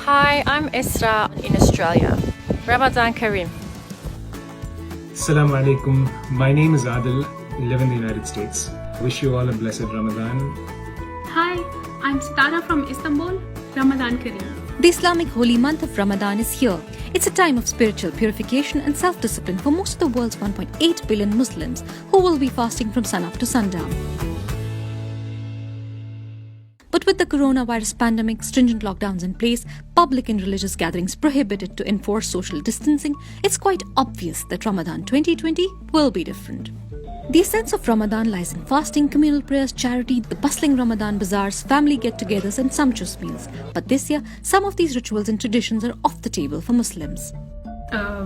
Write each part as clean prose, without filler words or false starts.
Hi, I'm Esra in Australia. Ramadan Kareem. Assalamu alaikum. My name is Adil. I live in the United States. Wish you all a blessed Ramadan. Hi, I'm Sitara from Istanbul. Ramadan Kareem. The Islamic holy month of Ramadan is here. It's a time of spiritual purification and self-discipline for most of the world's 1.8 billion Muslims who will be fasting from sunup to sundown. But with the coronavirus pandemic, stringent lockdowns in place, public and religious gatherings prohibited to enforce social distancing, it's quite obvious that Ramadan 2020 will be different. The essence of Ramadan lies in fasting, communal prayers, charity, the bustling Ramadan bazaars, family get-togethers and sumptuous meals. But this year, some of these rituals and traditions are off the table for Muslims.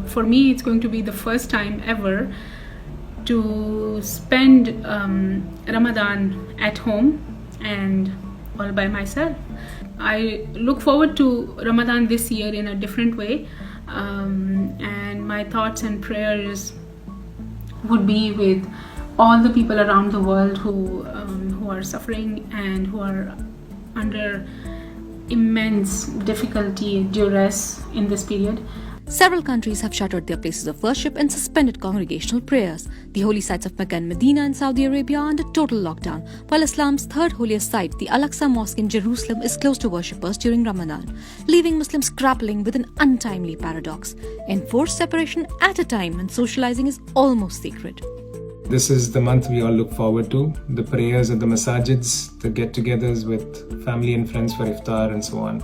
For me, it's going to be the first time ever to spend Ramadan at home and all by myself. I look forward to Ramadan this year in a different way, and my thoughts and prayers would be with all the people around the world who are suffering and who are under immense difficulty, duress in this period. Several countries have shuttered their places of worship and suspended congregational prayers. The holy sites of Mecca and Medina in Saudi Arabia are under total lockdown, while Islam's third holiest site, the Al-Aqsa Mosque in Jerusalem, is closed to worshippers during Ramadan, leaving Muslims grappling with an untimely paradox: enforced separation at a time when socializing is almost sacred. This is the month we all look forward to. The prayers at the masajids, the get-togethers with family and friends for iftar and so on.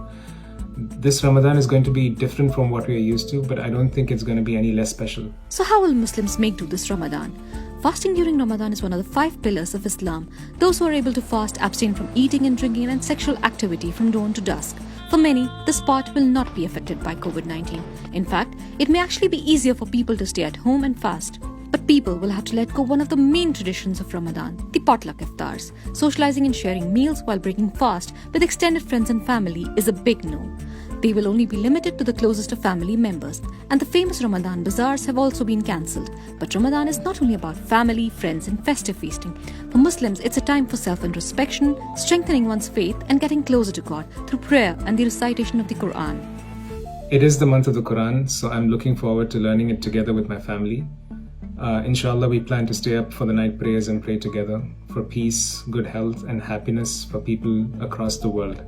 This Ramadan is going to be different from what we are used to, but I don't think it's going to be any less special. So how will Muslims make do this Ramadan? Fasting during Ramadan is one of the 5 pillars of Islam. Those who are able to fast abstain from eating and drinking and sexual activity from dawn to dusk. For many, this part will not be affected by COVID-19. In fact, it may actually be easier for people to stay at home and fast. But people will have to let go one of the main traditions of Ramadan, the potluck iftars. Socializing and sharing meals while breaking fast with extended friends and family is a big no. They will only be limited to the closest of family members, and the famous Ramadan bazaars have also been cancelled. But Ramadan is not only about family, friends and festive feasting. For Muslims, it's a time for self-introspection, strengthening one's faith and getting closer to God through prayer and the recitation of the Quran. It is the month of the Quran, so I'm looking forward to learning it together with my family. Inshallah, we plan to stay up for the night prayers and pray together for peace, good health and happiness for people across the world.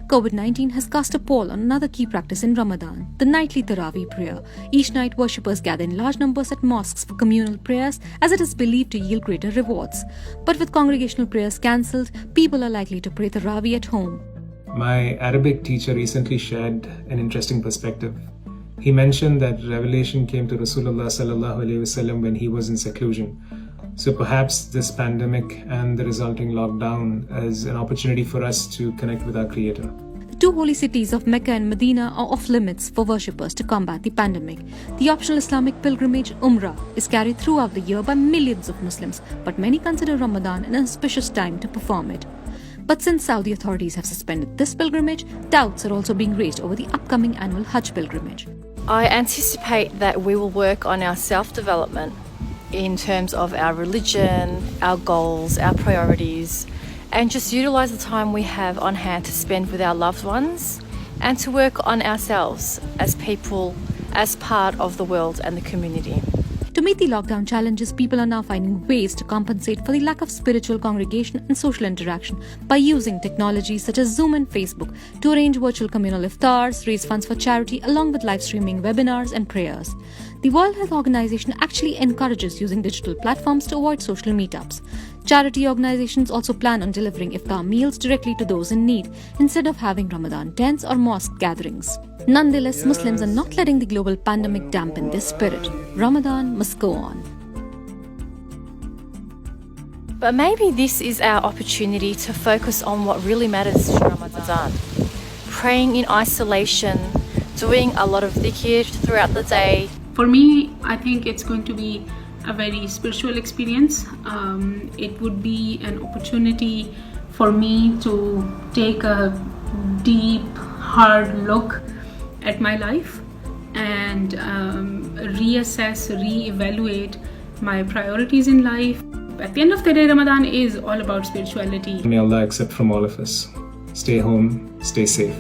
COVID-19 has cast a pall on another key practice in Ramadan, the nightly Tarawih prayer. Each night, worshippers gather in large numbers at mosques for communal prayers, as it is believed to yield greater rewards. But with congregational prayers cancelled, people are likely to pray Tarawih at home. My Arabic teacher recently shared an interesting perspective. He mentioned that revelation came to Rasulullah sallallahu alaihi wasallam when he was in seclusion. So perhaps this pandemic and the resulting lockdown is an opportunity for us to connect with our Creator. The two holy cities of Mecca and Medina are off limits for worshippers to combat the pandemic. The optional Islamic pilgrimage Umrah is carried throughout the year by millions of Muslims, but many consider Ramadan an auspicious time to perform it. But since Saudi authorities have suspended this pilgrimage, doubts are also being raised over the upcoming annual Hajj pilgrimage. I anticipate that we will work on our self-development in terms of our religion, our goals, our priorities, and just utilise the time we have on hand to spend with our loved ones and to work on ourselves as people, as part of the world and the community. To meet the lockdown challenges, people are now finding ways to compensate for the lack of spiritual congregation and social interaction by using technologies such as Zoom and Facebook to arrange virtual communal iftars, raise funds for charity, along with live streaming webinars and prayers. The World Health Organization actually encourages using digital platforms to avoid social meetups. Charity organizations also plan on delivering iftar meals directly to those in need, instead of having Ramadan tents or mosque gatherings. Nonetheless, Muslims are not letting the global pandemic dampen their spirit. Ramadan must go on. But maybe this is our opportunity to focus on what really matters in Ramadan. Praying in isolation, doing a lot of dhikr throughout the day. For me, I think it's going to be a very spiritual experience. It would be an opportunity for me to take a deep, hard look at my life and reassess, re-evaluate my priorities in life. At the end of the day, Ramadan is all about spirituality. May Allah accept from all of us. Stay home, stay safe.